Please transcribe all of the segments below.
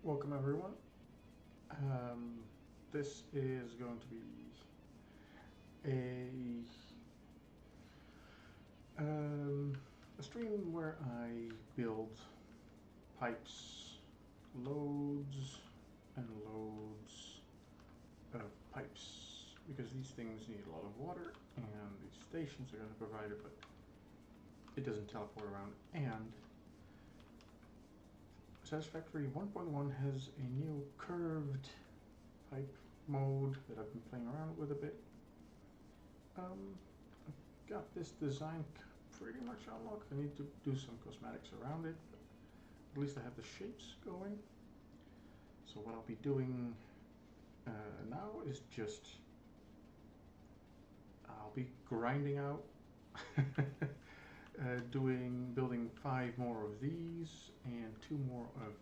Welcome everyone. This is going to be a um, a stream where I build pipes, loads and loads of pipes because these things need a lot of water and these stations are going to provide it, but it doesn't teleport around. And Satisfactory 1.1 has a new curved pipe mode that I've been playing around with a bit. I've got this design pretty much unlocked. I need to do some cosmetics around it, but at least I have the shapes going. So what I'll be doing now is just I'll be grinding out building 5 more of these and 2 more of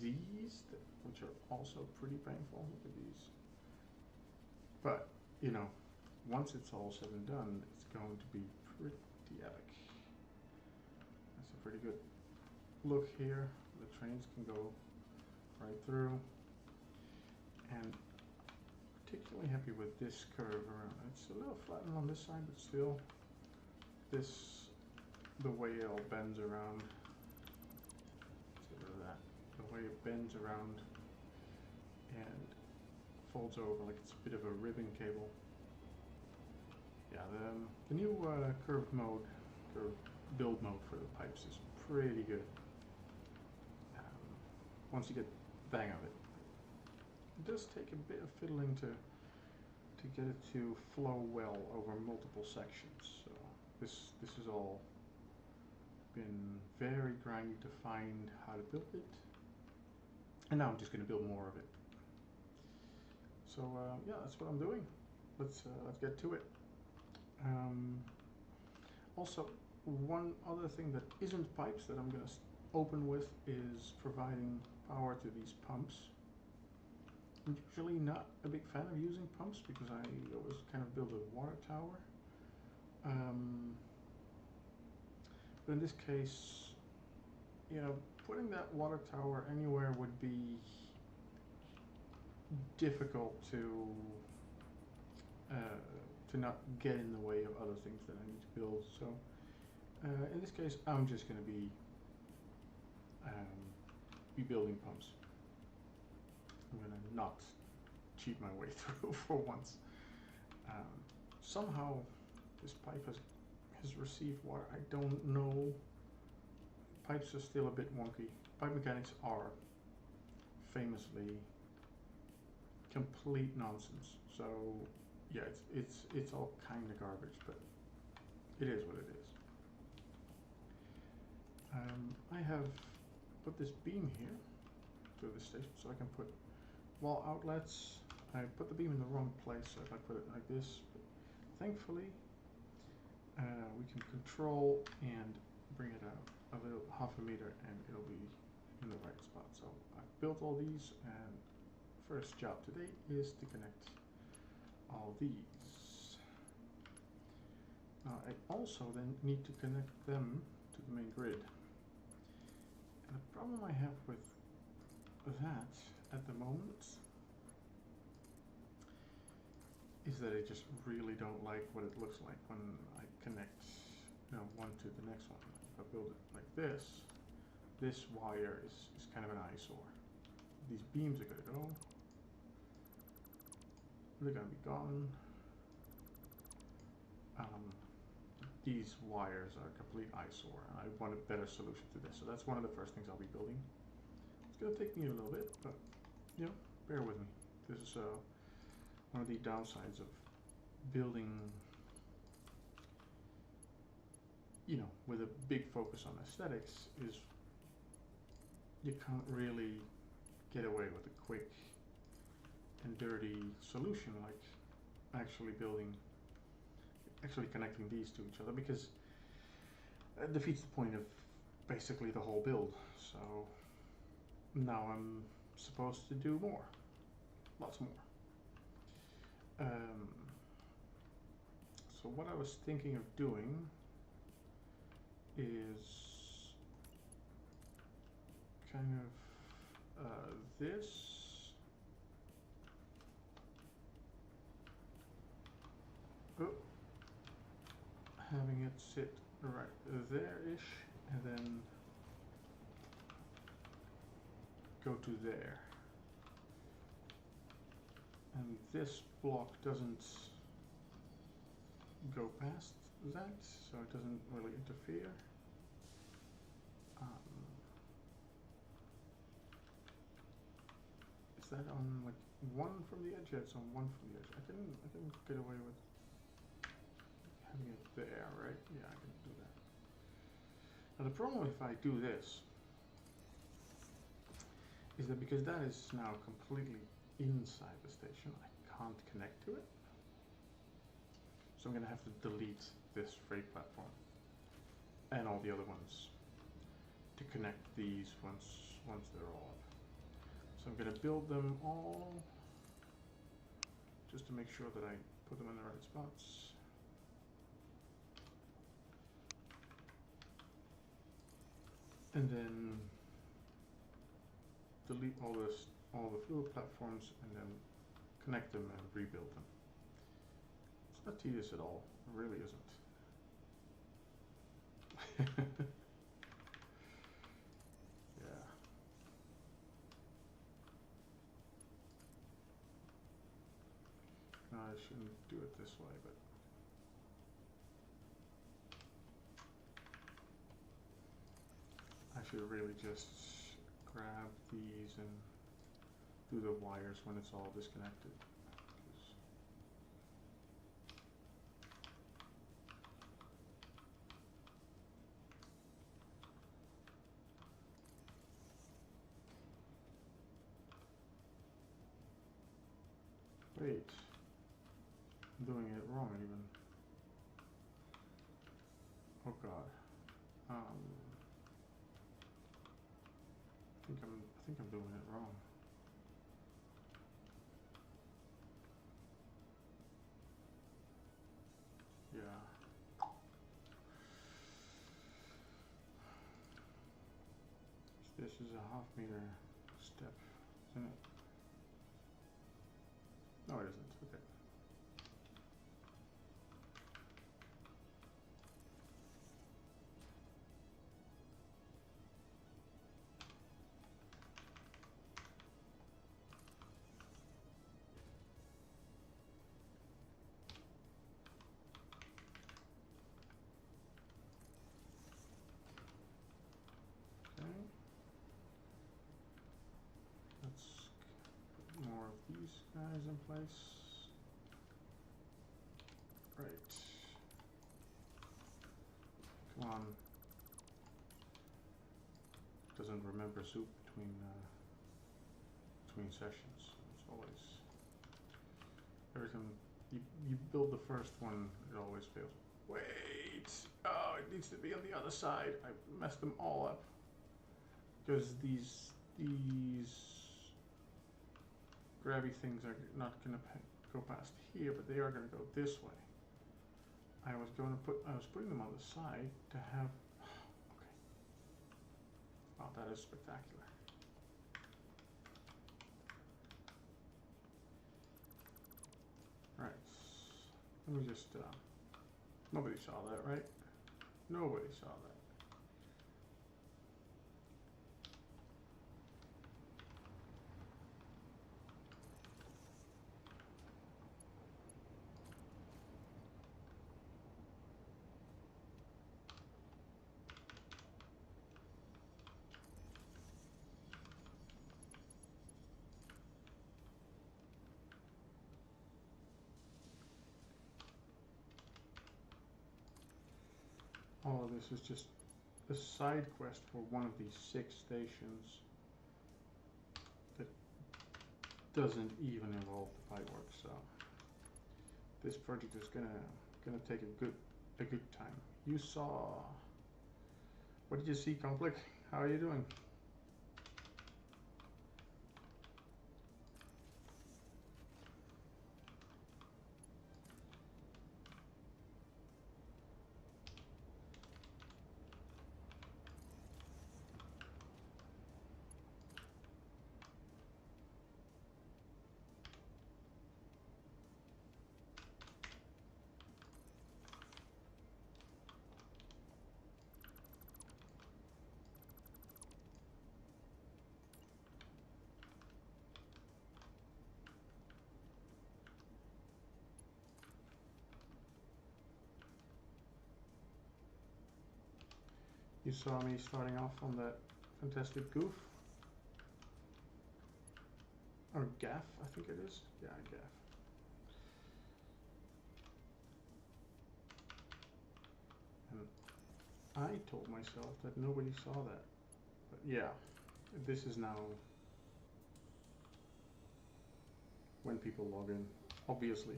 these, which are also pretty painful. Look at these. But, you know, once it's all said and done, it's going to be pretty epic. That's a pretty good look here. The trains can go right through. And particularly happy with this curve around. It's a little flattened on this side, but still, the way it all bends around. Let's get rid of that. The way it bends around and folds over like it's a bit of a ribbon cable. Yeah, the new curved build mode for the pipes is pretty good. Once you get the hang of it. It does take a bit of fiddling to get it to flow well over multiple sections. So this is all been very grindy to find how to build it, and now I'm just going to build more of it. So yeah, that's what I'm doing. Let's get to it. Also, one other thing that isn't pipes that I'm going to open with is providing power to these pumps. I'm usually not a big fan of using pumps because I always kind of build a water tower. But in this case, you know, putting that water tower anywhere would be difficult to not get in the way of other things that I need to build. So in this case, I'm just going to be building pumps. I'm going to not cheat my way through for once. Somehow this pipe has received water. I don't know. Pipes are still a bit wonky. Pipe mechanics are famously complete nonsense. So yeah, it's all kind of garbage, but it is what it is. I have put this beam here to the station so I can put wall outlets. I put the beam in the wrong place, so if I put it like this, but thankfully we can control and bring it out a little half a meter and it'll be in the right spot. So I've built all these, and first job today is to connect all these. I also then need to connect them to the main grid. And the problem I have with that at the moment is that I just really don't like what it looks like when I connect, you know, one to the next one. If I build it like this wire is kind of an eyesore. These beams are going to go. They're going to be gone. These wires are a complete eyesore, and I want a better solution to this. So that's one of the first things I'll be building. It's going to take me a little bit, but you know, bear with me. This is one of the downsides of building, you know, with a big focus on aesthetics, is you can't really get away with a quick and dirty solution like actually connecting these to each other, because it defeats the point of basically the whole build. So now I'm supposed to do more, lots more. So what I was thinking of doing is kind this. Oh, having it sit right there-ish, and then go to there. And this block doesn't go past that, so it doesn't really interfere. Is that on like one from the edge? Yeah, it's on one from the edge. I can get away with having it there, right? Yeah, I can do that. Now the problem if I do this is that because that is now completely inside the station, I can't connect to it. So I'm going to have to delete this freight platform and all the other ones to connect these once they're all up. So I'm going to build them all just to make sure that I put them in the right spots. And then delete all the fluid platforms and then connect them and rebuild them. It's not tedious at all. It really isn't. Yeah. No, I shouldn't do it this way, but I should really just grab these and do the wires when it's all disconnected. Wait, I'm doing it wrong even. Oh God. I think I'm doing it wrong. Yeah. This is a ½ meter step, isn't it? No, it isn't. Okay. Let's put more of these guys in place. Right. Come on. Doesn't remember soup between sessions. It's always every time you build the first one, it always fails. Wait! Oh, it needs to be on the other side. I messed them all up because these grabby things are not going to go past here, but they are going to go this way. I was putting them on the side to have. Okay. Wow, that is spectacular. Right. Let me just. Nobody saw that, right? Nobody saw that. All of this is just a side quest for one of these 6 stations that doesn't even involve the pipework. So this project is gonna take a good time. You saw. What did you see, Conflict? How are you doing? You saw me starting off on that fantastic goof. Or gaff, I think it is. Yeah, gaff. And I told myself that nobody saw that. But yeah, this is now when people log in, obviously.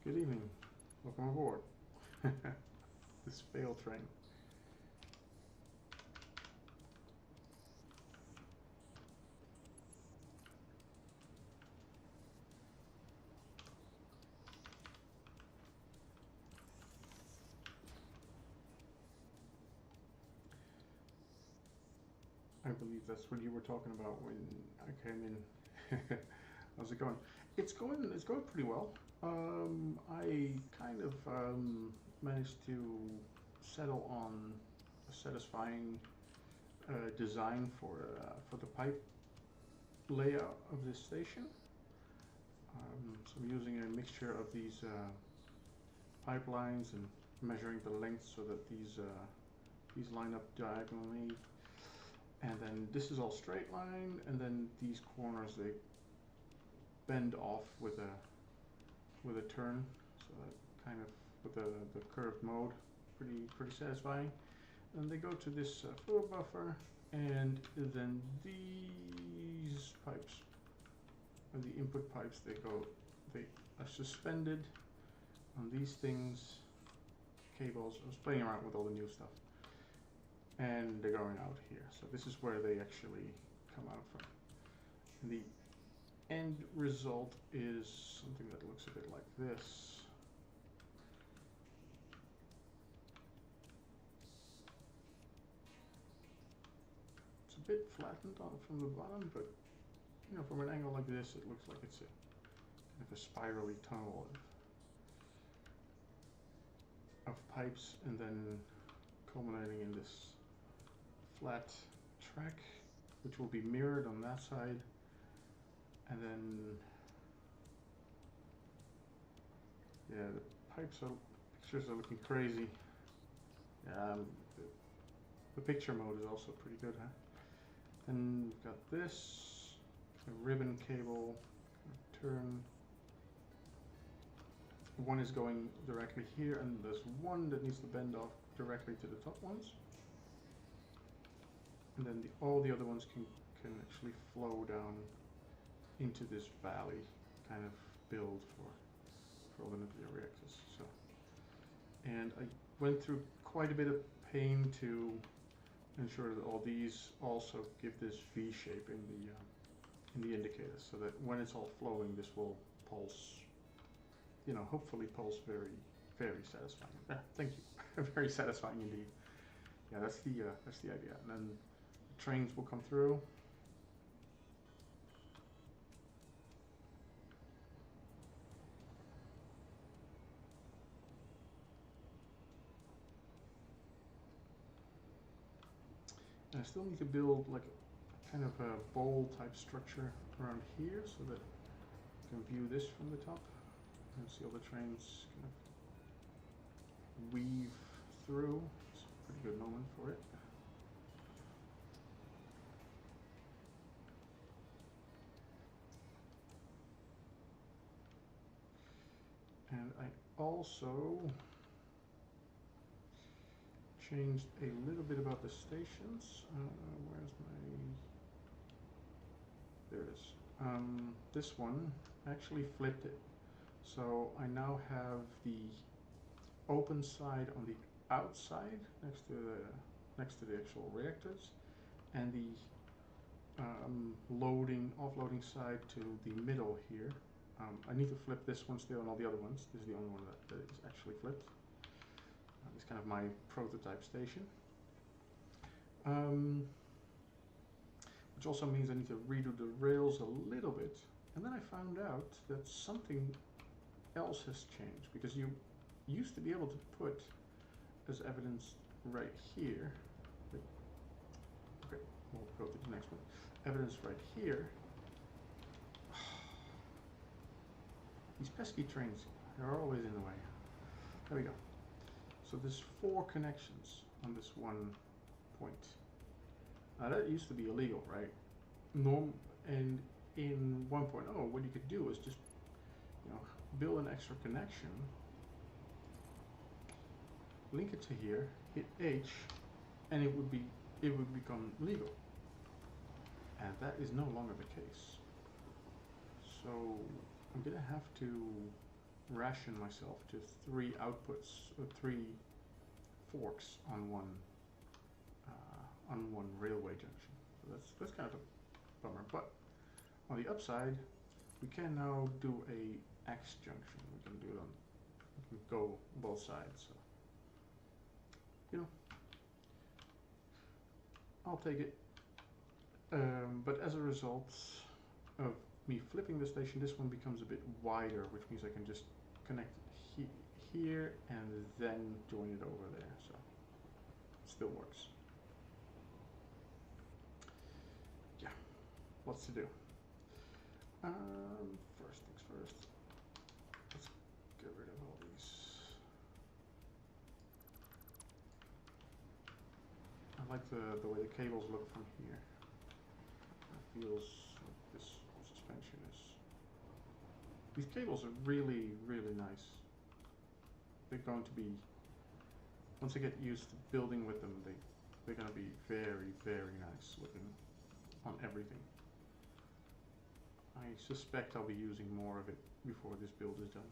Good evening. Welcome aboard. This fail train. I believe that's what you were talking about when I came in. How's it going? It's going pretty well. I kind of managed to settle on a satisfying design for the pipe layout of this station. So I'm using a mixture of these pipelines and measuring the length so that these line up diagonally. And then this is all straight line, and then these corners they bend off with a turn, so that kind of with the curved mode, pretty satisfying. And they go to this fluid buffer, and then these pipes, and the input pipes, they are suspended on these things, cables. I was playing around with all the new stuff. And they're going out here. So this is where they actually come out from. And the end result is something that looks a bit like this. It's a bit flattened on from the bottom, but you know, from an angle like this, it looks like it's a kind of a spirally tunnel of pipes, and then culminating in this flat track, which will be mirrored on that side, and then yeah, the pictures are looking crazy. The picture mode is also pretty good, huh? Then we've got this a ribbon cable turn. One is going directly here, and there's one that needs to bend off directly to the top ones. And then all the other ones can actually flow down into this valley kind of build for all the nuclear reactors. So, and I went through quite a bit of pain to ensure that all these also give this V shape in the indicator, so that when it's all flowing, this will pulse. You know, hopefully pulse very satisfying. Thank you. Very satisfying indeed. Yeah, that's the idea. And then trains will come through. And I still need to build like a kind of a bowl type structure around here so that you can view this from the top and see all the trains kind of weave through. It's a pretty good moment for it. And I also changed a little bit about the stations. Where's my... There it is. This one actually flipped it. So I now have the open side on the outside next to the actual reactors, and the offloading side to the middle here. I need to flip this one still and all the other ones. This is the only one that is actually flipped. It's kind of my prototype station. Which also means I need to redo the rails a little bit. And then I found out that something else has changed, because you used to be able to put as evidence right here. Okay, we'll go to the next one. Evidence right here. These pesky trains, they're always in the way. There we go. So there's 4 connections on this one point. Now that used to be illegal, right? And in 1.0, what you could do is just, you know, build an extra connection, link it to here, hit H, and it would become legal. And that is no longer the case. So I'm gonna have to ration myself to 3 outputs or 3 forks on one railway junction. So that's kind of a bummer. But on the upside, we can now do a X junction. We can do it on, we can go both sides. So, you know, I'll take it. But as a result of me flipping the station, this one becomes a bit wider, which means I can just connect here and then join it over there. So it still works. Yeah, lots to do. First things first, let's get rid of all these. I like the way the cables look from here. It feels like this suspension is. These cables are really, really nice. They're going to be, once I get used to building with them, they're going to be very, very nice looking on everything. I suspect I'll be using more of it before this build is done.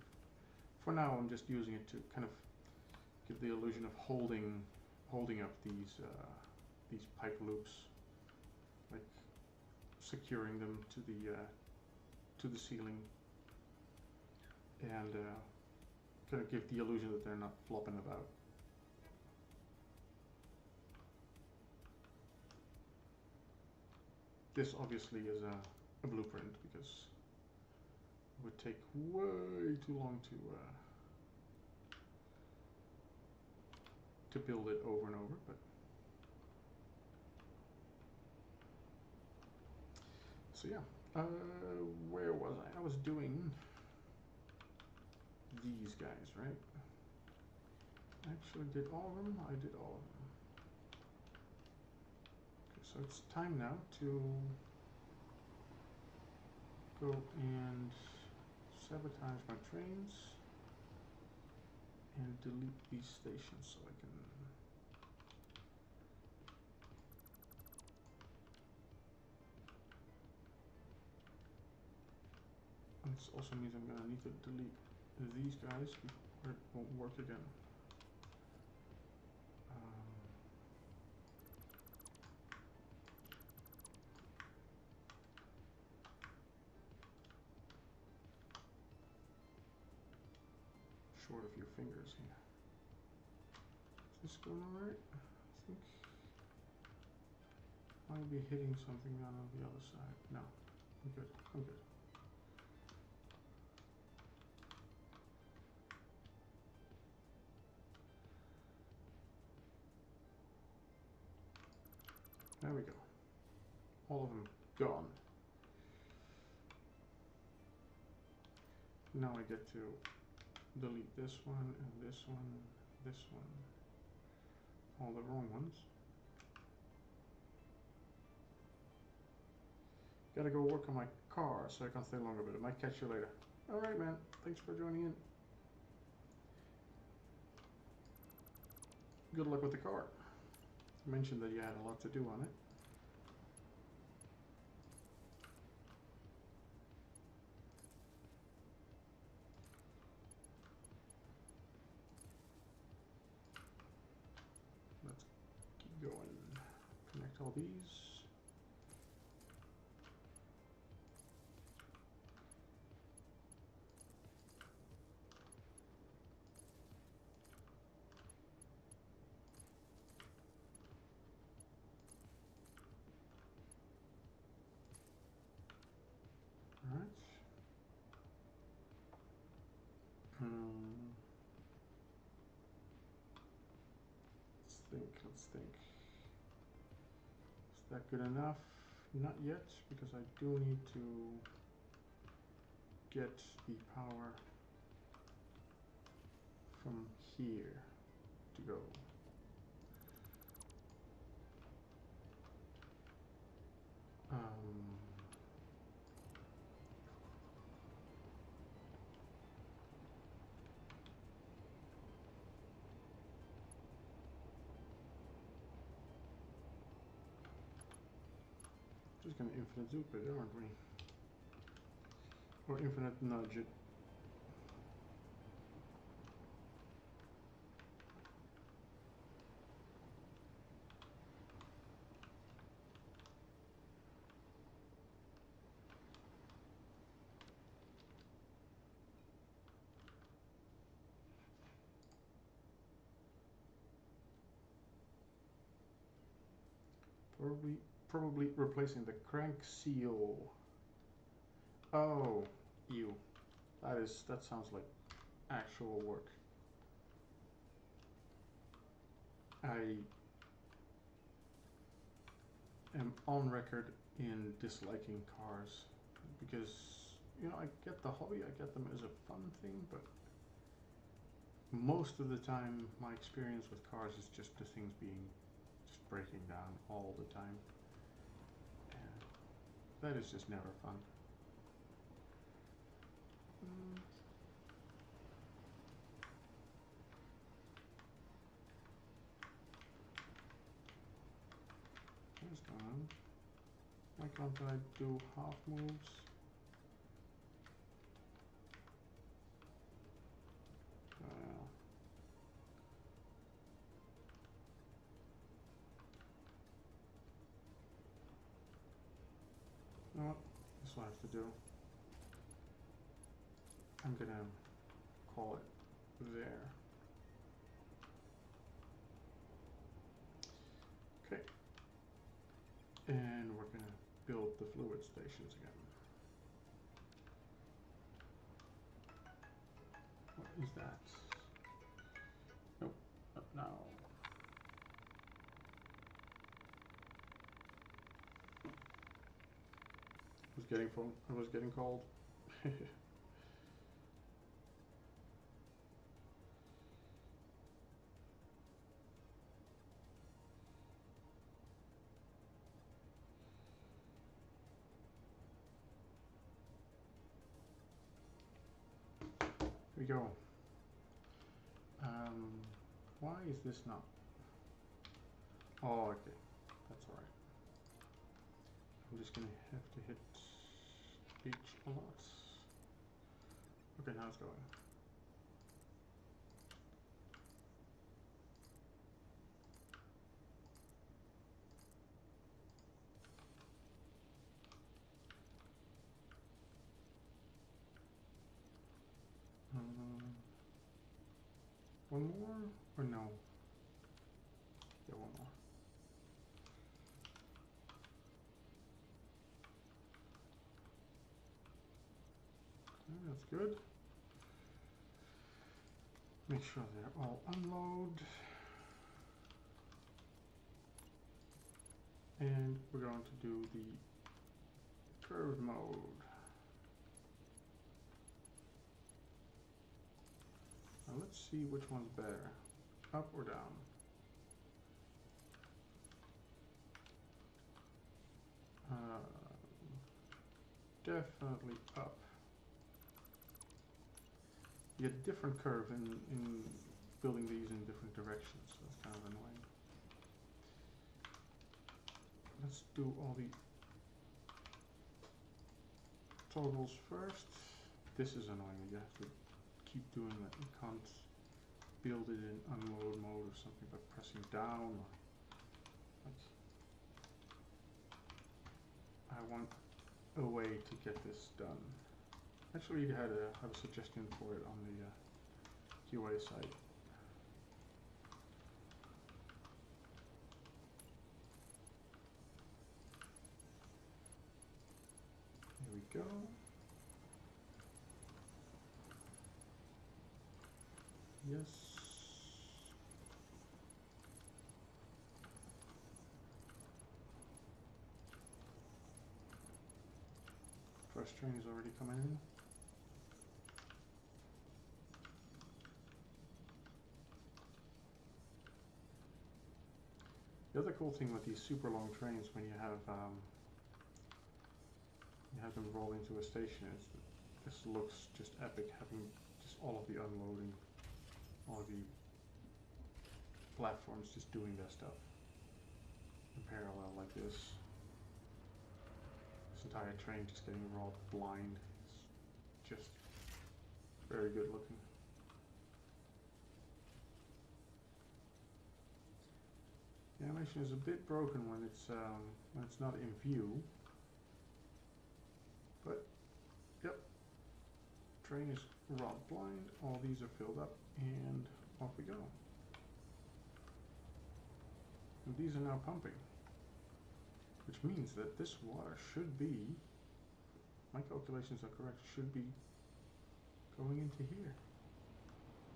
For now, I'm just using it to kind of give the illusion of holding up these pipe loops, like securing them to the ceiling, and kind of give the illusion that they're not flopping about. This obviously is a blueprint because it would take way too long to build it over and over, but so yeah. Where was I? I was doing these guys, right? Actually did all of them? I did all of them. Okay, so it's time now to go and sabotage my trains and delete these stations so I can this also means I'm gonna need to delete these guys before it won't work again. Short a few fingers here. Is this going alright? I think I'll be hitting something down on the other side. No, I'm good. I'm good. There we go. All of them gone. Now I get to delete this one and this one, this one, all the wrong ones. Gotta go work on my car so I can stay longer, but I might catch you later. Alright, man. Thanks for joining in. Good luck with the car. You mentioned that you had a lot to do on it. Let's keep going. Connect all these. Alright. Let's think. Is that good enough? Not yet, because I do need to get the power from here to go. Just gonna infinite zoop it, aren't we? Or infinite nudge it. Probably replacing the crank seal. Oh, ew. That sounds like actual work. I am on record in disliking cars because, you know, I get the hobby, I get them as a fun thing, but most of the time my experience with cars is just the things being just breaking down all the time. And that is just never fun. There's done. Why can't I do half moves? Well. You know what? This will have to do. I'm gonna call it there. Okay. And we're gonna build the fluid stations again. What is that? Nope, not now. I was getting cold. Here we go. Why is this not? Oh, okay. That's alright. I'm just gonna have to hit H a lot. Okay, now it's going. One more or no? Yeah, one more. Okay, that's good. Make sure they're all unload. And we're going to do the curved mode. Now let's see which one's better, up or down. Definitely up. You get a different curve in building these in different directions, so it's kind of annoying. Let's do all the toggles first. This is annoying, you have to keep doing that. You can't build it in unload mode or something by pressing down. Like, I want a way to get this done. Actually, you had have a suggestion for it on the QA site. Here we go. Yes. First train is already coming in. The other cool thing with these super long trains when you have them roll into a station is that this looks just epic, having just all of the unloading, all of the platforms just doing their stuff in parallel like this. This entire train just getting rolled blind. It's just very good looking. The animation is a bit broken when it's not in view, but yep, train is rolled blind. All these are filled up, and off we go. And these are now pumping, which means that this water should be, my calculations are correct, should be going into here.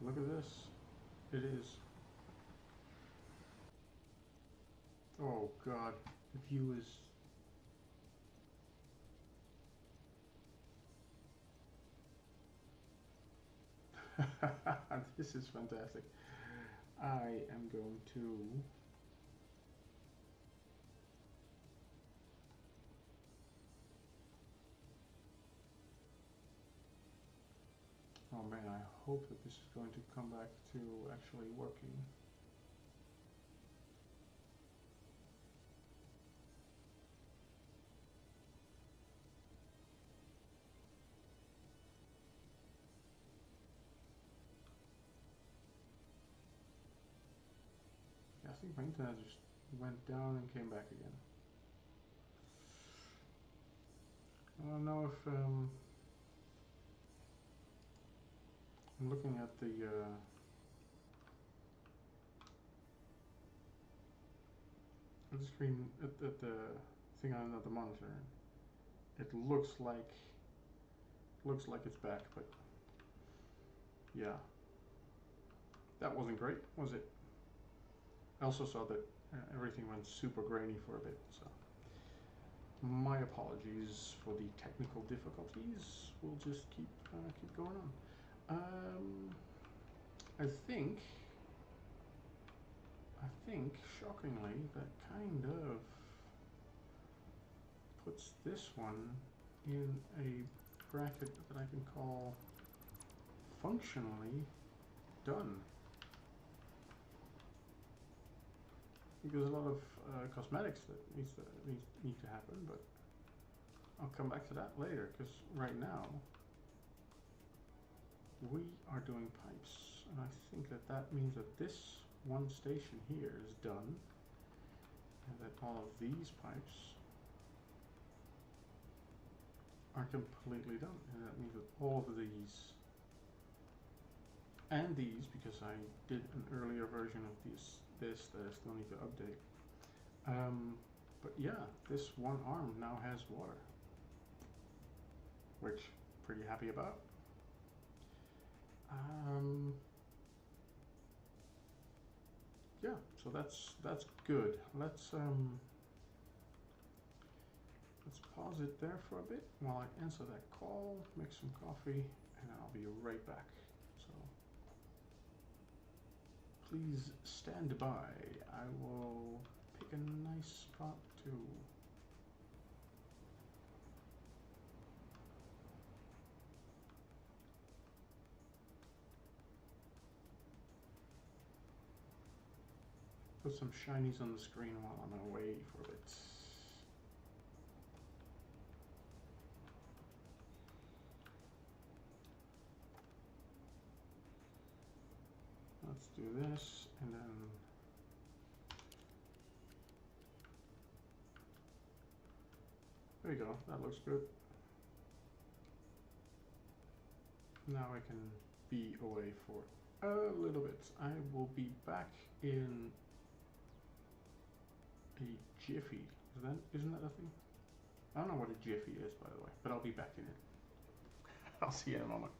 Look at this. It is. Oh God, the view is. This is fantastic. I am going to. Oh man, I hope that this is going to come back to actually working. Yeah, I think my internet just went down and came back again. I don't know if I'm looking at the screen at the thing on the monitor. It looks like it's back, but yeah, that wasn't great, was it? I also saw that everything went super grainy for a bit, so my apologies for the technical difficulties. We'll just keep going on. I think shockingly that kind of puts this one in a bracket that I can call functionally done. There's a lot of cosmetics that need to happen, but I'll come back to that later, because right now we are doing pipes, and I think that means that this one station here is done, and that all of these pipes are completely done, and that means that all of these and these, because I did an earlier version of this that I still need to update. But yeah, this one arm now has water, which I'm pretty happy about. Yeah, so that's good. Let's pause it there for a bit while I answer that call, make some coffee, and I'll be right back. So please stand by. I will pick a nice spot to. Put some shinies on the screen while I'm away for a bit. Let's do this, and then there you go. That looks good. Now I can be away for a little bit. I will be back in a jiffy. Isn't that a thing? I don't know what a jiffy is, by the way, but I'll be back in it. I'll see you in a moment.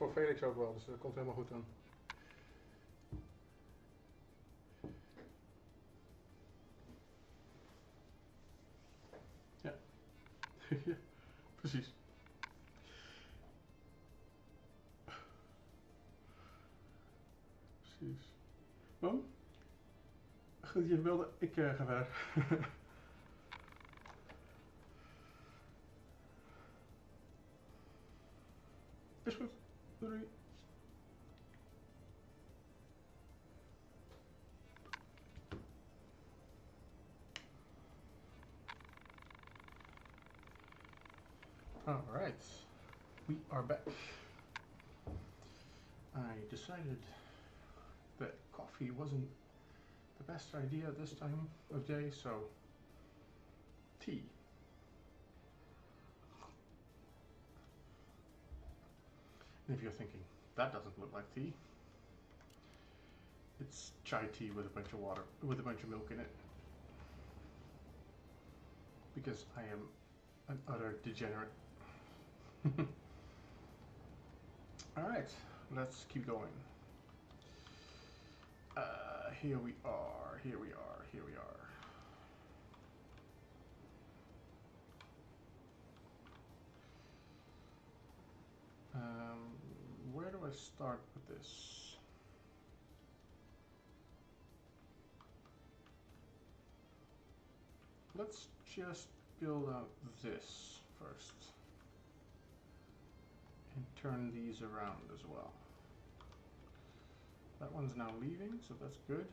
voor Felix ook wel, dus dat komt helemaal goed dan. Ja, ja, precies. Precies. Mam? Goed, je wilde. Ik ga verder. Is goed. Doei. Alright. We are back. I decided that coffee wasn't the best idea this time of day, so tea. And if you're thinking, that doesn't look like tea, it's chai tea with a bunch of water, with a bunch of milk in it. Because I am an utter degenerate. Alright, let's keep going. Here we are, here we are, here we are. Where do I start with this? Let's just build out this first. And turn these around as well. That one's now leaving, so that's good.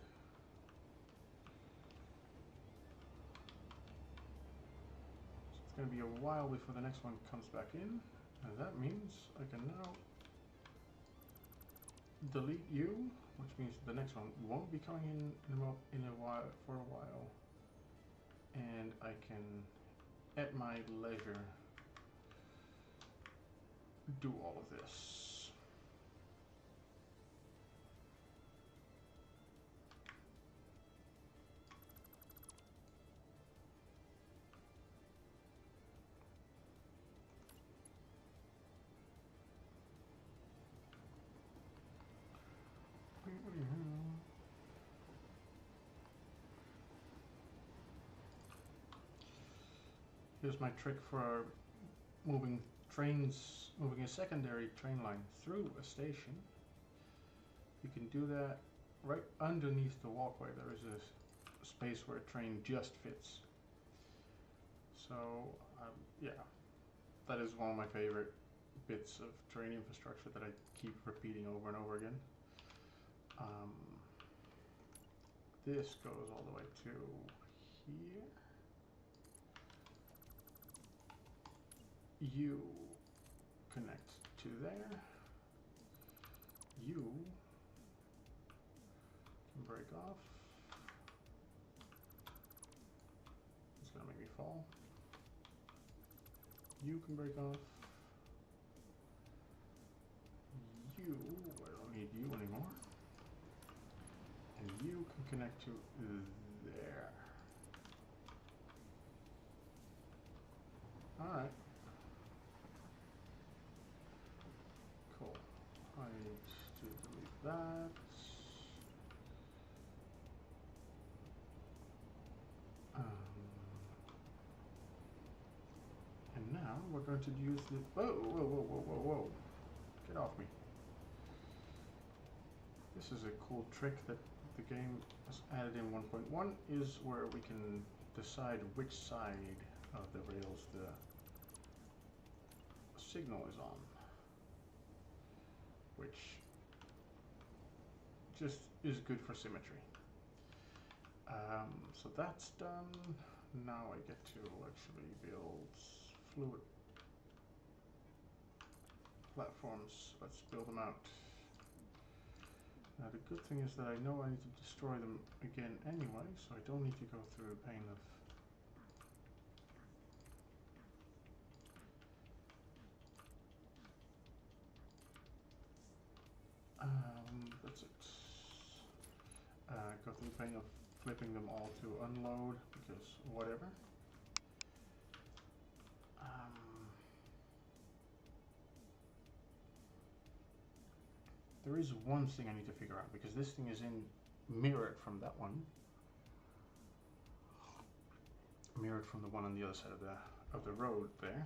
So it's going to be a while before the next one comes back in. And that means I can now delete you, which means the next one won't be coming in a while, for a while. And I can, at my leisure, do all of this. Here's my trick for moving trains, moving a secondary train line through a station. You can do that right underneath the walkway. There is a space where a train just fits. So yeah, that is one of my favorite bits of train infrastructure that I keep repeating over and over again. This goes all the way to here. You connect to there. You can break off. It's gonna make me fall. You can break off. You, I don't need you anymore. And you can connect to there. Alright. Cool. I need to delete that. And now we're going to use the, whoa. Get off me. This is a cool trick that the game has added in 1.1, is where we can decide which side of the rails the signal is on, which just is good for symmetry. So that's done. Now I get to actually build fluid platforms. Let's build them out. Now the good thing is that I know I need to destroy them again anyway, so I don't need to go through the pain of that's it. Go through the pain of flipping them all to unload, because whatever. there is one thing I need to figure out, because this thing is mirrored from that one. Mirrored from the one on the other side of the road there.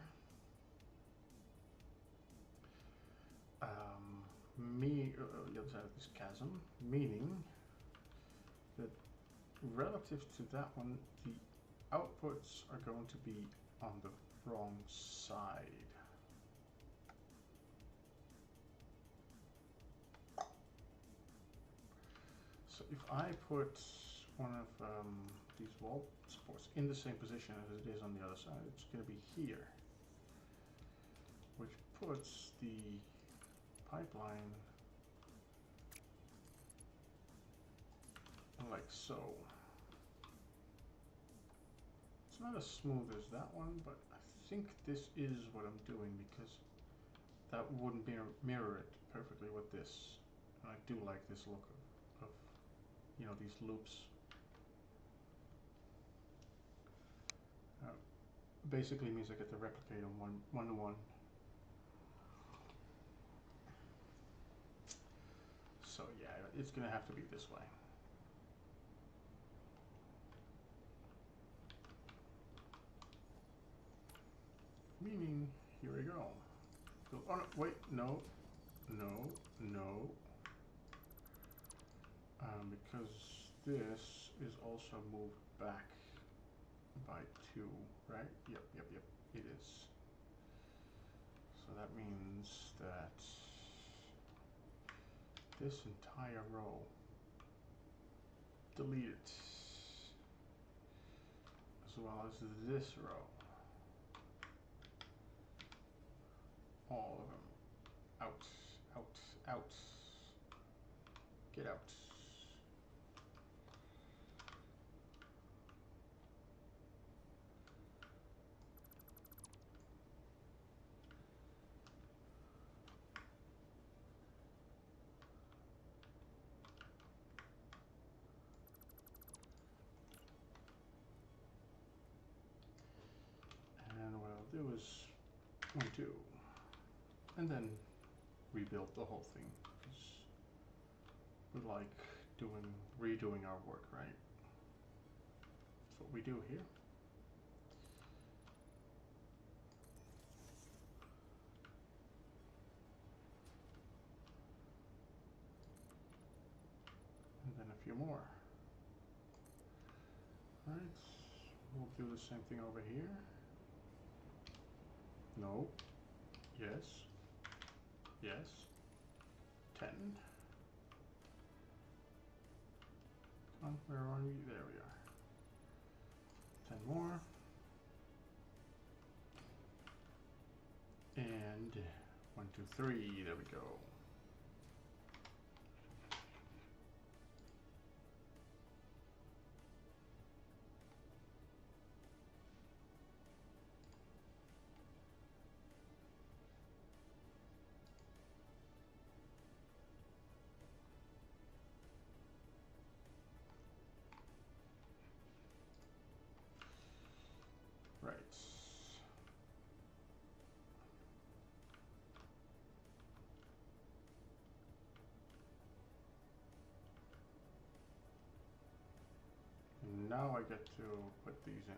The other side of this chasm, meaning that relative to that one, the outputs are going to be on the wrong side. So if I put one of these wall supports in the same position as it is on the other side, it's going to be here, which puts the pipeline like so. It's not as smooth as that one, but I think this is what I'm doing, because that wouldn't mirror it perfectly with this. And I do like this look of you know, these loops. Basically means I get to replicate them one to one. So yeah, it's gonna have to be this way. Meaning, here we go. So, oh no, wait, no. Because this is also moved back by 2, right? Yep, it is. So that means that this entire row, delete it, as well as this row. All of them. Out. Get out. And what I'll do is 1, 2, and then rebuild the whole thing, because we like redoing our work, right? That's what we do here. And then a few more. Right, we'll do the same thing over here. No. Yes. 10. Come on, where are we? There we are. 10 more. And 1, 2, 3. There we go. Right. Now I get to put these in.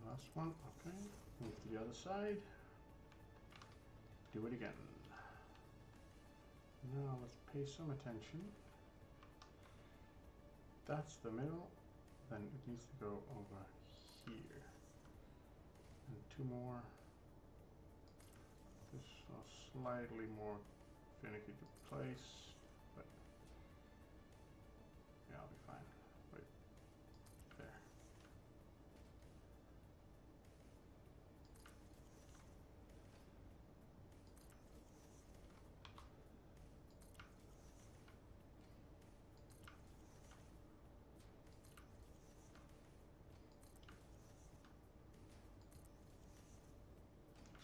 Last one, okay. Move to the other side. Do it again. Now let's pay some attention. That's the middle. Then it needs to go over here. And 2 more. This is slightly more finicky to place, but yeah, I'll be fine. Wait,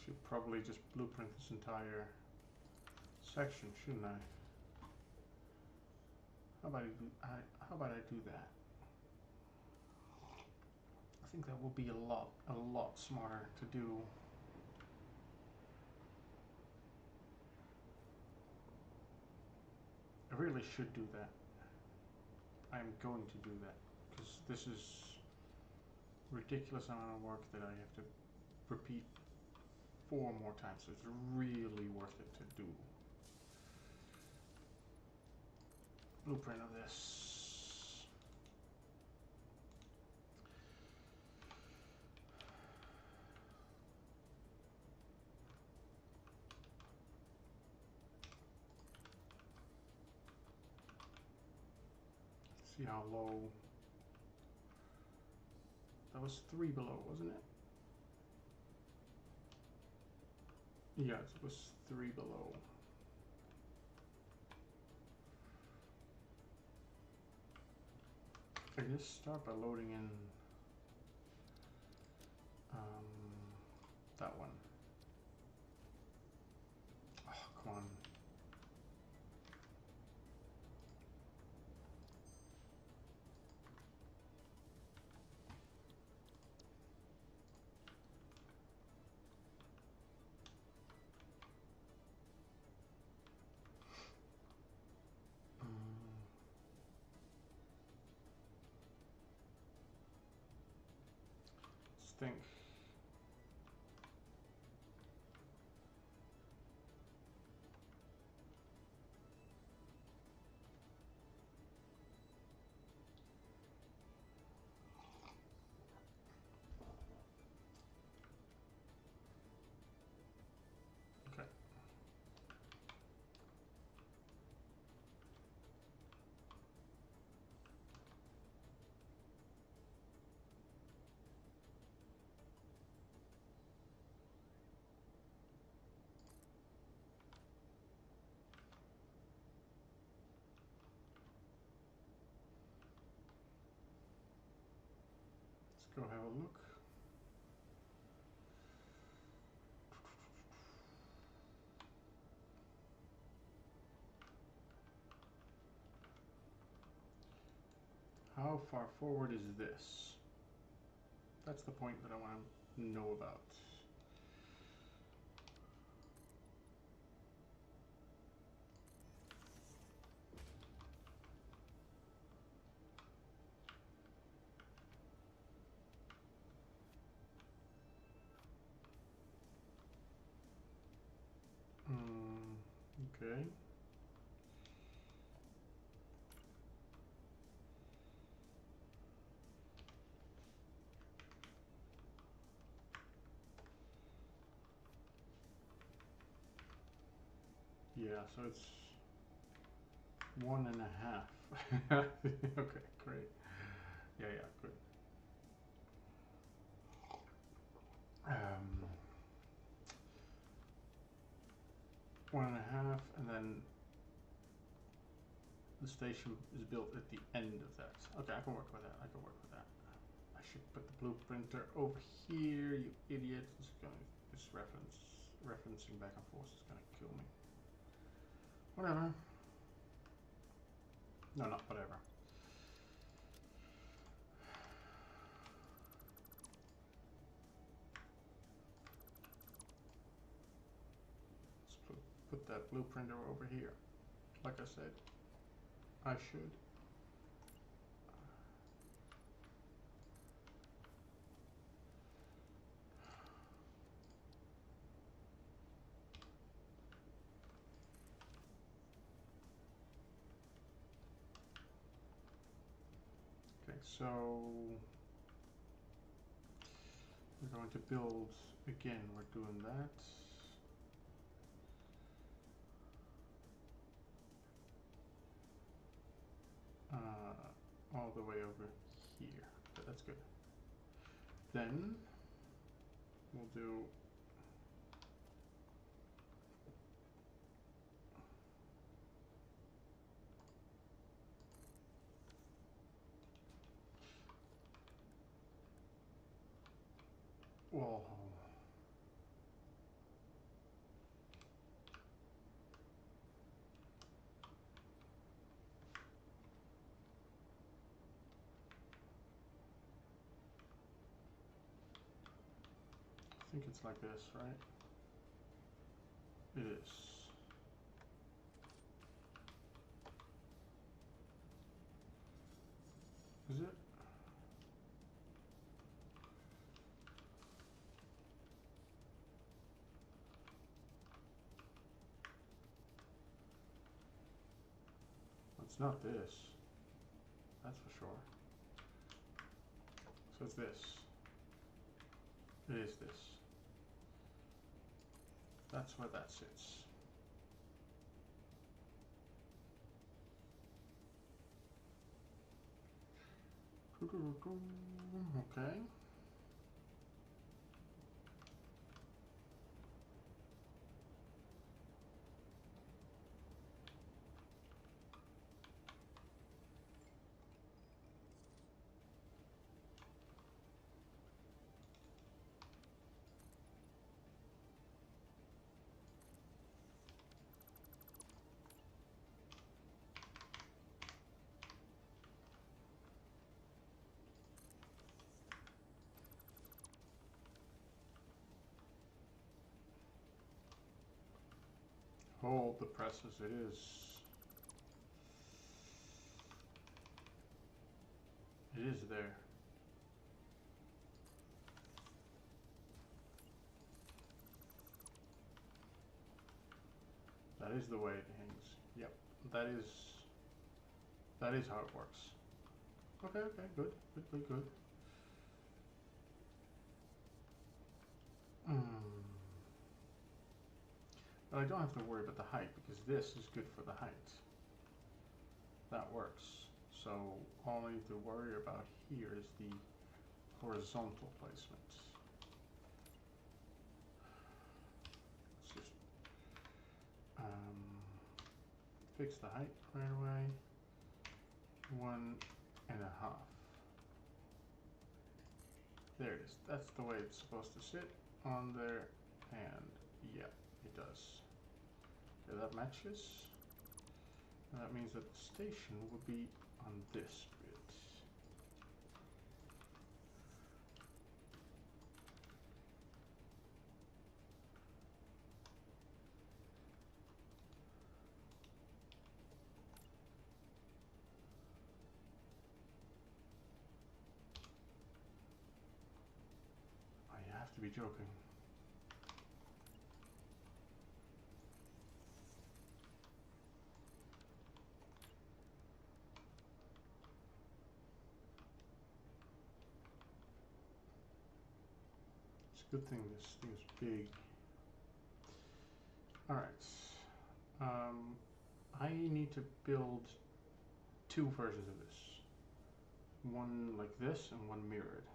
should probably just blueprint this entire section, shouldn't I? How about I do that? I think that will be a lot smarter to do. I really should do that. I'm going to do that because this is ridiculous amount of work that I have to repeat 4 more times. So it's really worth it to do. Blueprint of this. See how low. That was 3 below, wasn't it? Yes, it was 3 below. I just start by loading in that one. Oh, come on. Let's think. Okay. Let's go have a look. How far forward is this? That's the point that I want to know about. Okay. Yeah, so it's 1.5. Okay, great. Yeah, good. 1.5, and then the station is built at the end of that. Okay, I can work with that. I should put the blueprinter over here, you idiot. This referencing back and forth is gonna kill me. Whatever. No, not whatever. Let's put that blueprinter over here. Like I said, I should. Okay, so we're going to build again. We're doing that. All the way over here. But that's good. Then we'll do well, think it's like this, right? It is. Is it? It's not this. That's for sure. So it's this. It is this. That's where that sits. Okay. Hold the presses, it is. It is there. That is the way it hangs. Yep, that is how it works. Okay, okay, good, good, good. But I don't have to worry about the height because this is good for the height. That works. So all I need to worry about here is the horizontal placement. Let's just fix the height right away. 1.5. There it is. That's the way it's supposed to sit on there, and yeah, it does. Okay, that matches. And that means that the station would be on this bit. Oh, you have to be joking. Good thing this thing is big. Alright. I need to build two versions of this. One like this and one mirrored.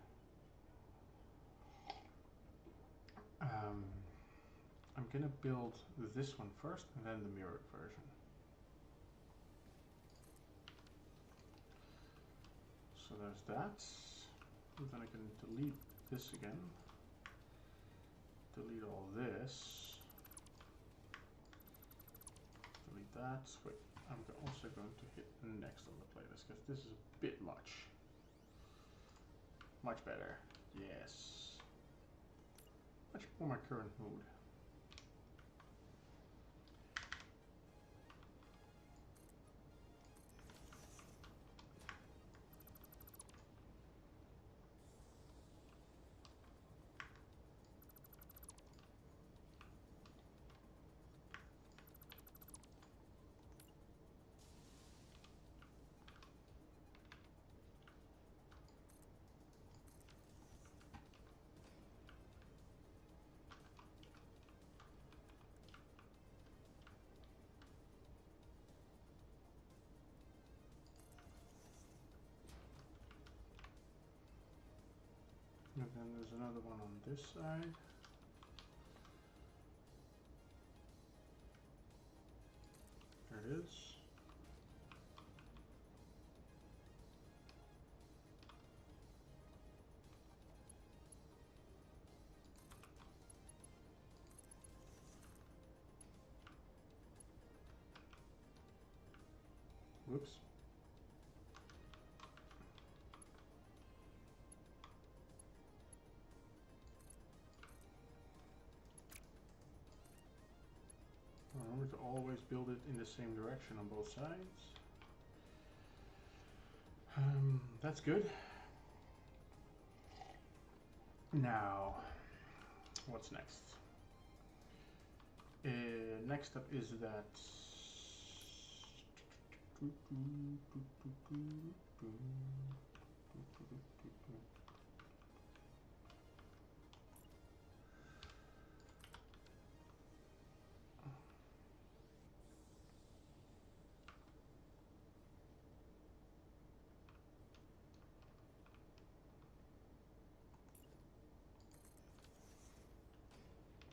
I'm gonna build this one first and then the mirrored version. So there's that. And then I can delete this again. Delete all this. Delete that. Wait, I'm also going to hit next on the playlist because this is a bit much. Much better. Yes. Much more my current mood. And then there's another one on this side. There it is. Whoops. always build it in the same direction on both sides. That's good. Now, what's next? Next up is that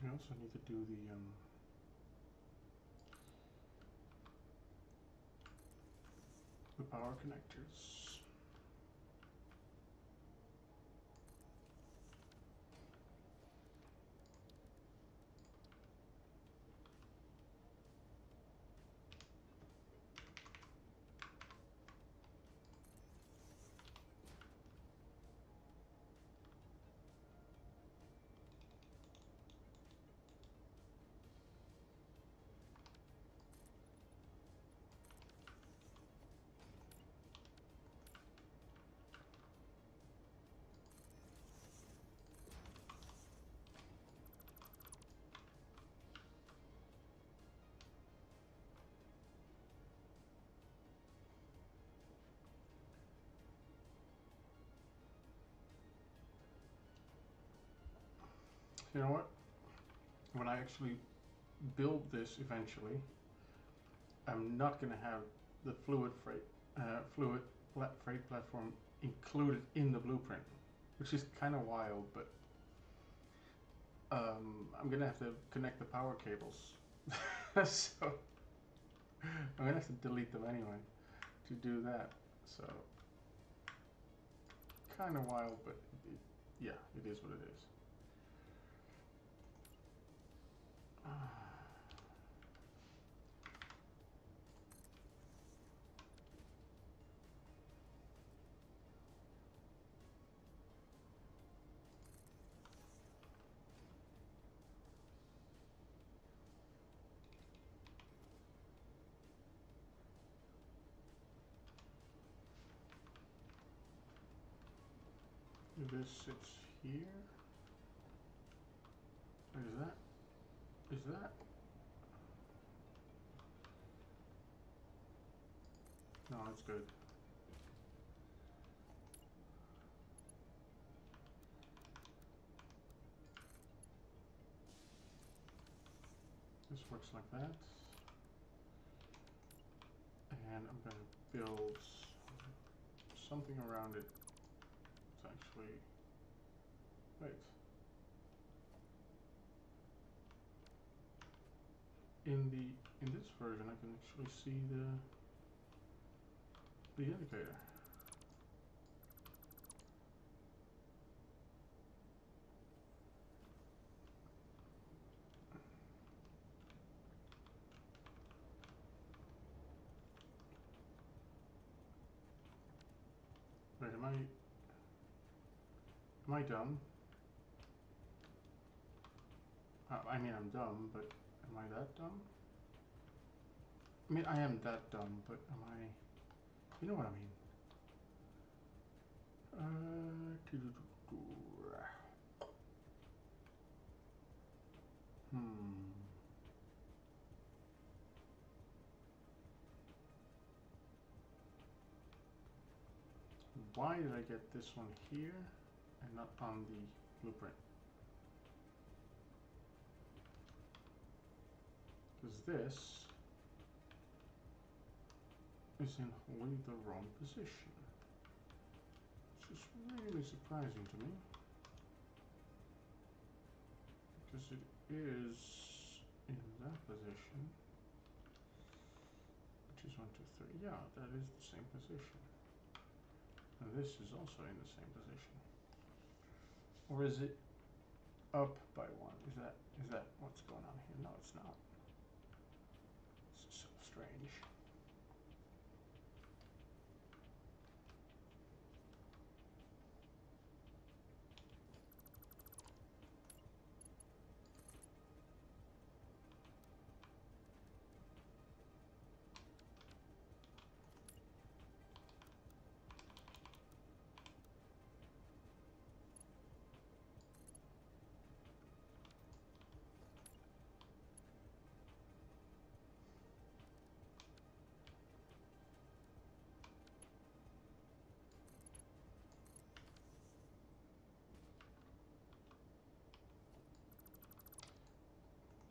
we also need to do the power connectors. You know what? When I actually build this eventually, I'm not going to have the fluid freight platform included in the blueprint, which is kind of wild, but I'm going to have to connect the power cables. So I'm going to have to delete them anyway to do that. So kind of wild, but yeah, it is what it is. This sits here. Is that? Is that? No, it's good. This works like that. And I'm going to build something around it. It's actually, wait. In this version, I can actually see the indicator. Wait, am I dumb? I mean, I'm dumb, but am I that dumb? I mean, I am that dumb, but am I? You know what I mean? Why did I get this one here and not on the blueprint? Because this is in wholly the wrong position. Which is really surprising to me. Because it is in that position. Which is 1, 2, 3. Yeah, that is the same position. And this is also in the same position. Or is it up by 1? Is that what's going on here? No, it's not. This is so strange.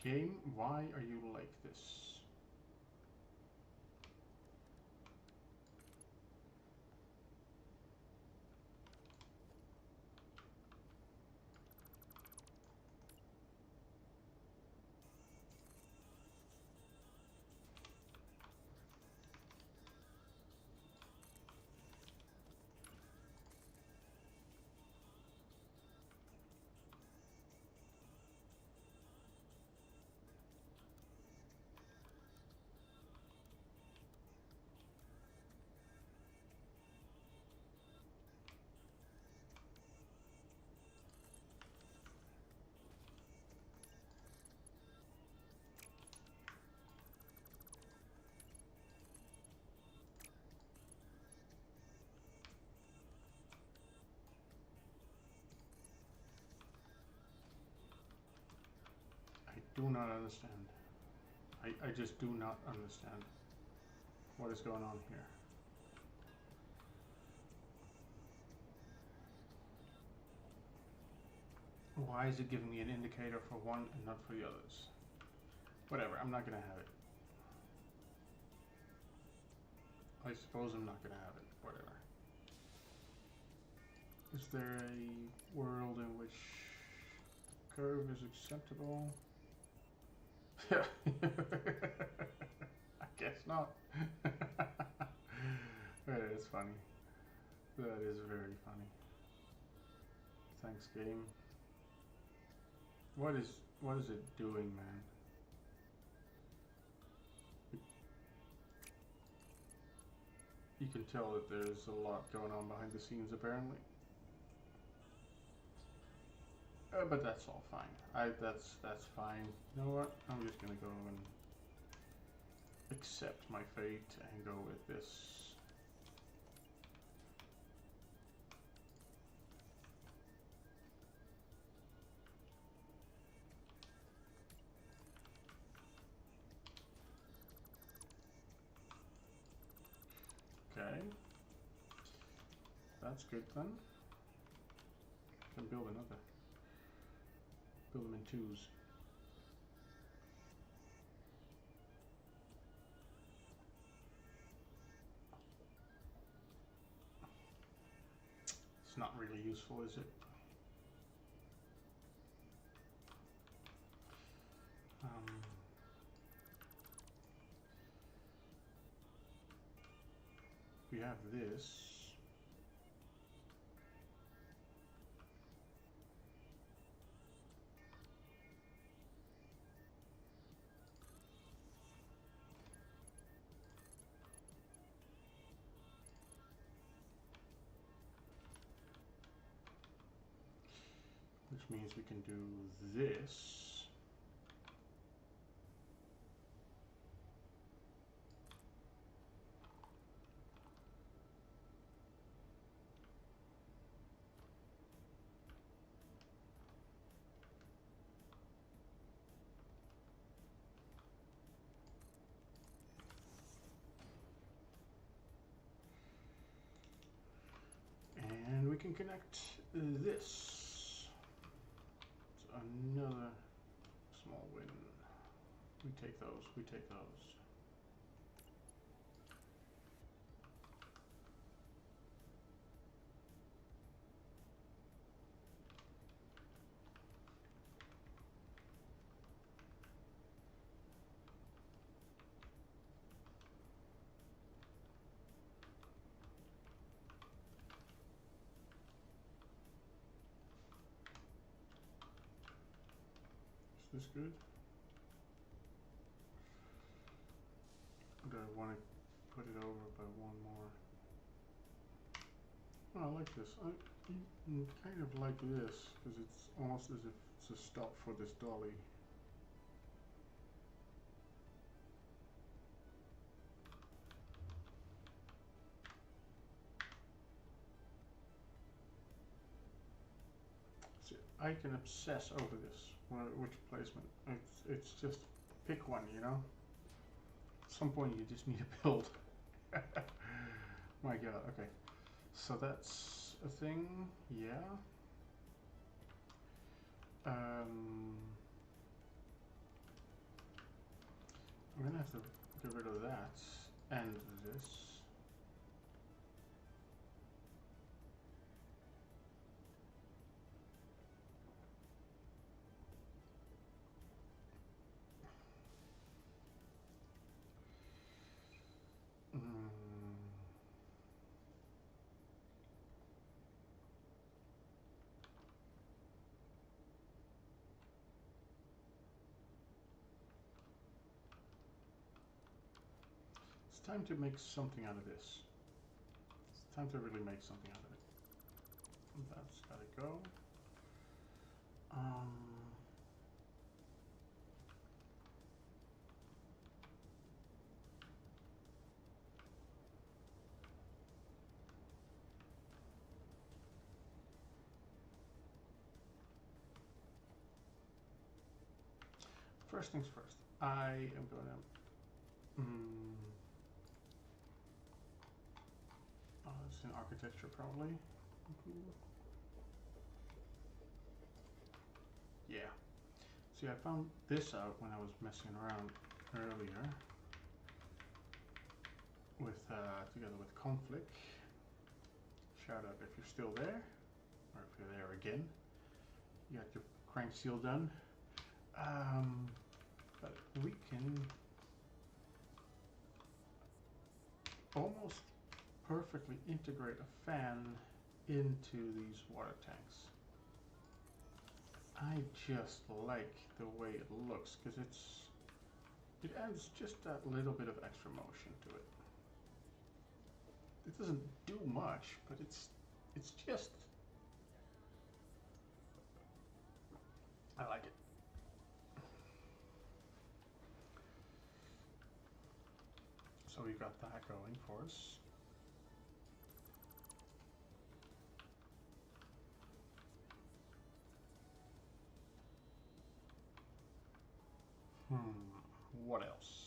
Game, why are you like this? I do not understand. I just do not understand what is going on here. Why is it giving me an indicator for one and not for the others? Whatever, I'm not gonna have it. I suppose I'm not gonna have it, whatever. Is there a world in which curve is acceptable? Yeah. I guess not. That is funny. That is very funny. Thanks, game. What is it doing, man? You can tell that there's a lot going on behind the scenes, apparently. But that's all fine. That's fine. You know what? I'm just gonna go and accept my fate and go with this. Okay. That's good then. Can build another. Build them in twos. It's not really useful, is it? We have this. Which means we can do this. And we can connect this. It's another small win. We take those, we take those. Is this good? Do I want to put it over by one more? Oh, I like this. I kind of like this because it's almost as if it's a stop for this dolly. See, I can obsess over this. Which placement? It's just pick one, you know. At some point, you just need to build. My God. Okay. So that's a thing, yeah. We're gonna have to get rid of that and this. It's time to make something out of this. It's time to really make something out of it. That's gotta go. First things first. I am gonna. It's in architecture probably. Yeah. See, I found this out when I was messing around earlier with together with conflict. Shout out if you're still there, or if you're there again. You got your crank seal done. But we can almost perfectly integrate a fan into these water tanks. I just like the way it looks because it adds just that little bit of extra motion to it. It doesn't do much, but it's just, I like it. So we got that going for us. What else?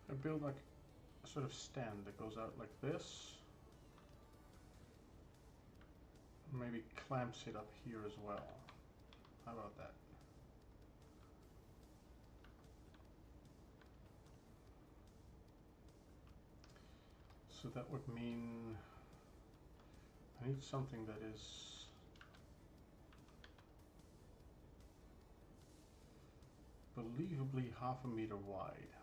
I build like a sort of stand that goes out like this. Maybe clamps it up here as well. How about that? So that would mean I need something that is believably 1/2 meter wide.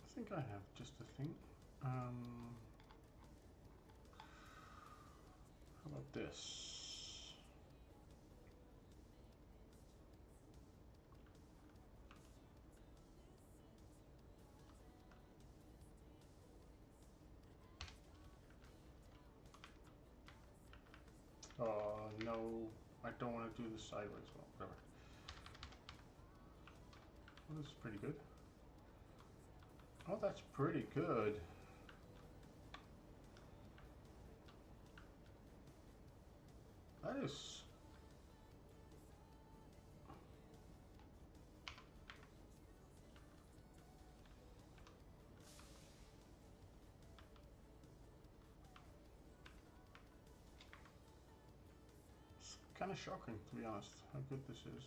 I think I have just a thing. How about this? No, I don't want to do this sideways. Well, whatever. Well, this is pretty good. Oh, that's pretty good. That is... It's kind of shocking, to be honest, how good this is.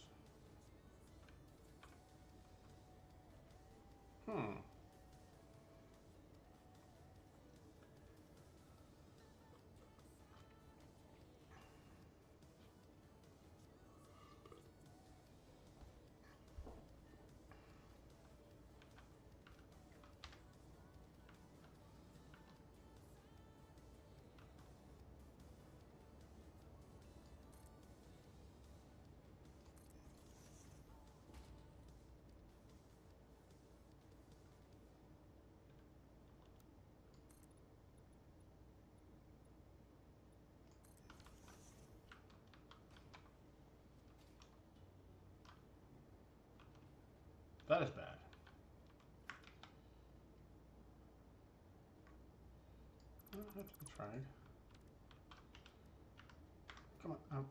That is bad. Well, that can be tried. Come on, out.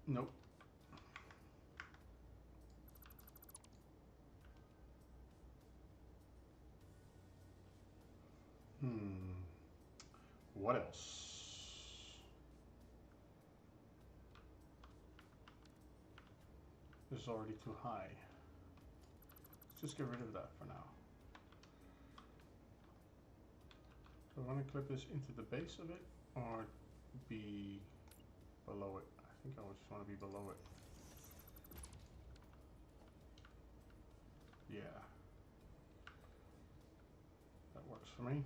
Nope. What else? This is already too high. Let's just get rid of that for now. So I want to clip this into the base of it or be below it. I think I just want to be below it. Yeah. That works for me.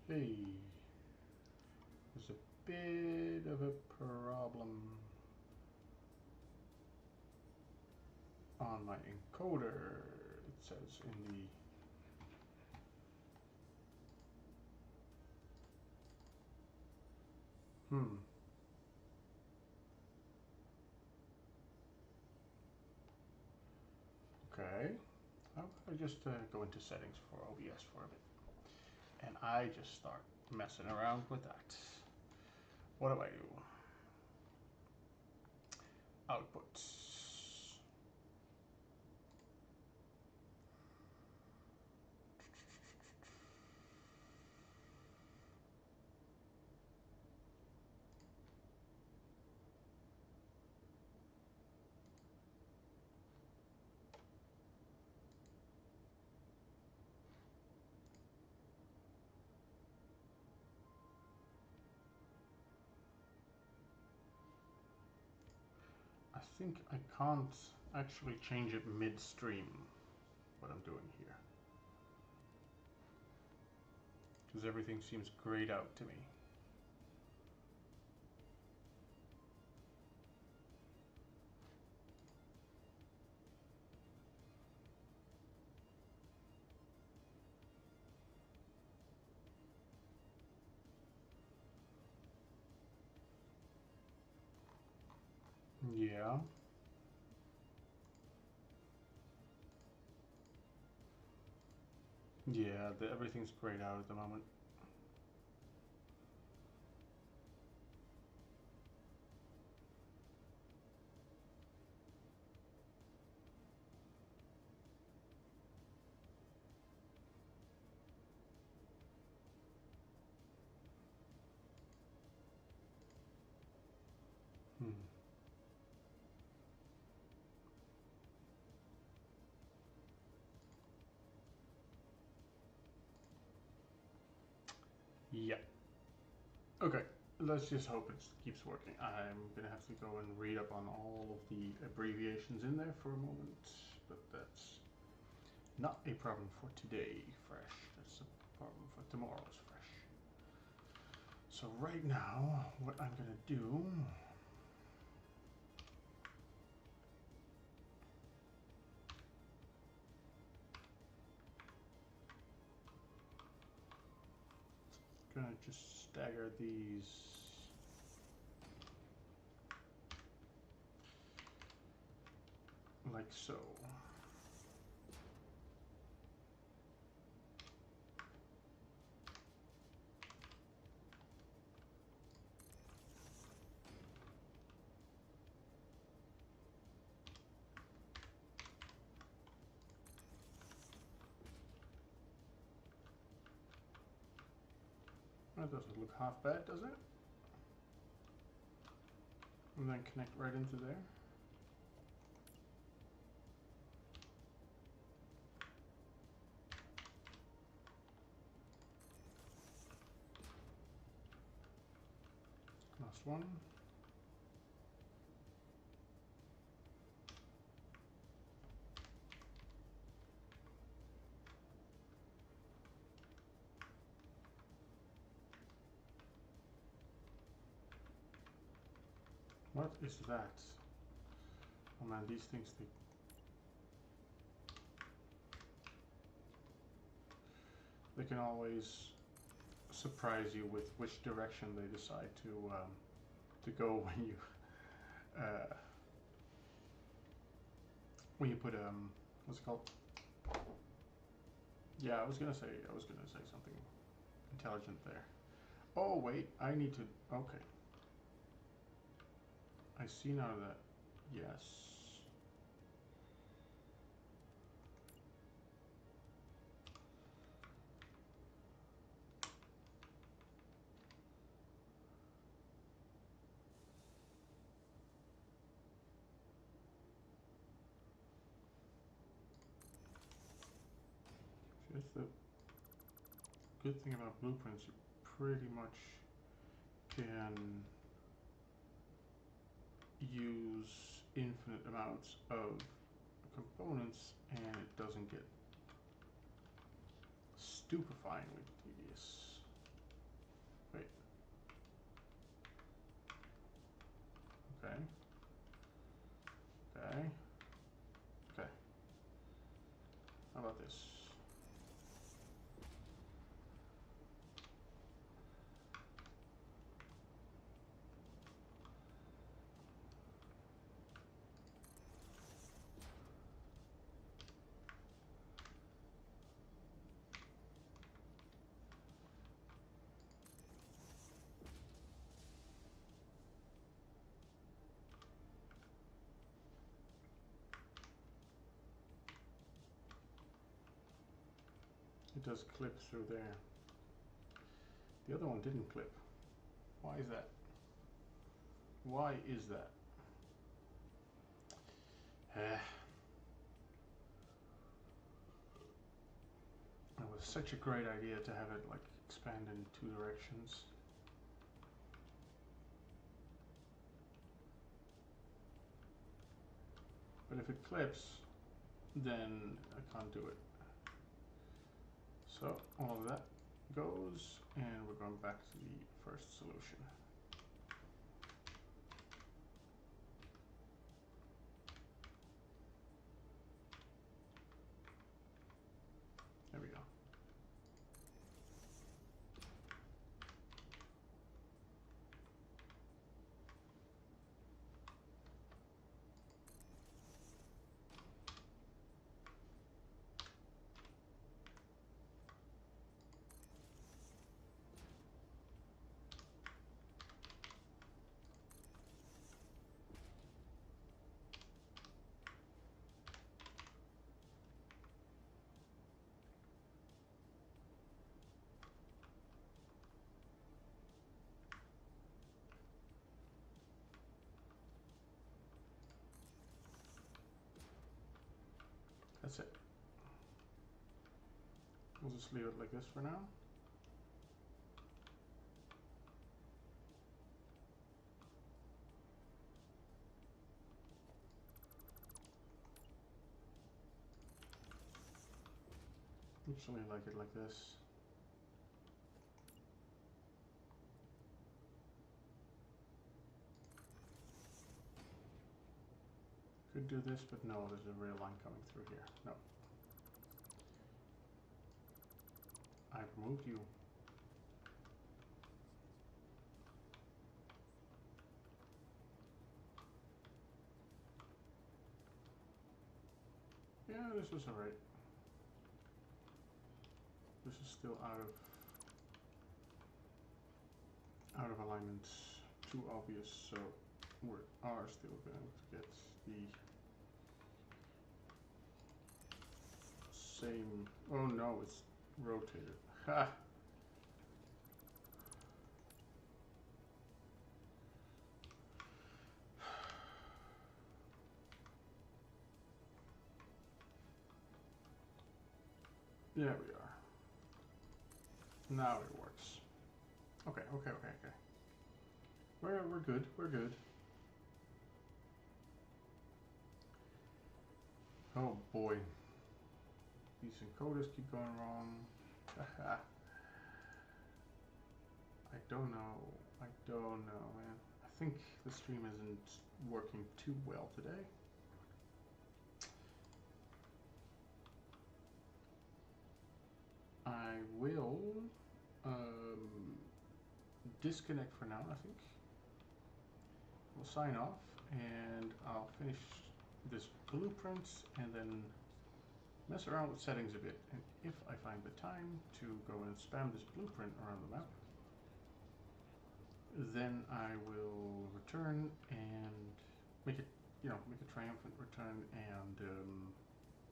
Hey, there's a bit of a problem on my encoder. It says in the Okay. How about I just go into settings for OBS for a bit, and I just start messing around with that. What do I do? Outputs. I think I can't actually change it midstream, what I'm doing here. Because everything seems grayed out to me. Yeah. Yeah, everything's grayed out at the moment. Yeah. Okay, let's just hope it keeps working. I'm gonna have to go and read up on all of the abbreviations in there for a moment, but that's not a problem for today, Fresh. That's a problem for tomorrow's Fresh. So right now, what I'm gonna do gonna just stagger these like so. That doesn't look half bad, does it? And then connect right into there. Last one. What is that? Oh man, these things, they can always surprise you with which direction they decide to go when you put what's it called? Yeah, I was gonna say something intelligent there. Oh wait, I need to. Okay, I see now that. Yes. Just the good thing about blueprints, you pretty much can use infinite amounts of components and it doesn't get stupefyingly tedious. Wait. Okay. Okay. Okay. How about this? It does clip through there. The other one didn't clip. Why is that? Why is that? It was such a great idea to have it like expand in two directions. But if it clips, then I can't do it. So all of that goes, and we're going back to the first solution. There we go. That's it. We'll just leave it like this for now. Usually I like it like this. Could do this, but no, there's a real line coming through here. No. I've removed you. Yeah, this was alright. This is still out of alignment. Too obvious, so we are still going to get the same. Oh no, it's rotated. Ha! There we are. Now it works. Okay. We're good. We're good. Oh boy. These encoders keep going wrong. I don't know, man. I think the stream isn't working too well today. I will disconnect for now, I think. We'll sign off and I'll finish this blueprint and then mess around with settings a bit. And if I find the time to go and spam this blueprint around the map, then I will return and make it, you know, make a triumphant return and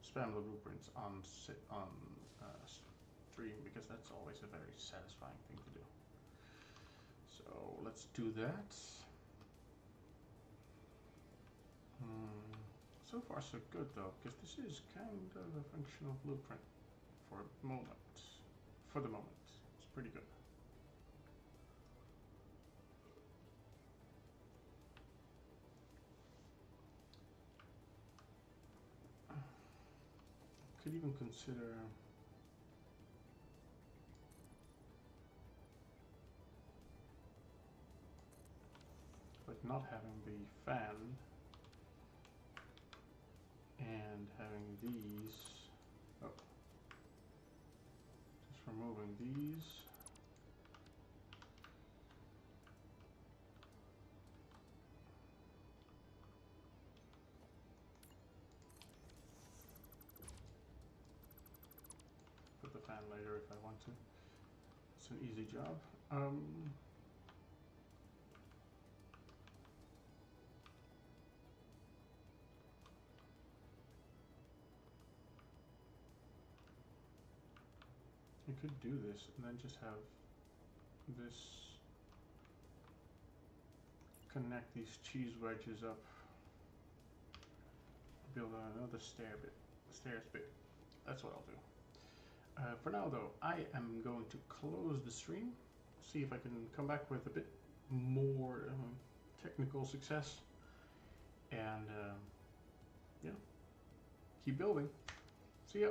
spam the blueprints on stream, because that's always a very satisfying thing to do. So let's do that. So far so good though, because this is kind of a functional blueprint for the moment. For the moment, it's pretty good. Could even consider like not having the fan and having these, oh, just removing these. Put the fan later if I want to. It's an easy job. You could do this and then just have this connect these cheese wedges up, build another stairs bit. That's what I'll do. For now though, I am going to close the stream, see if I can come back with a bit more technical success, and yeah, keep building. See ya.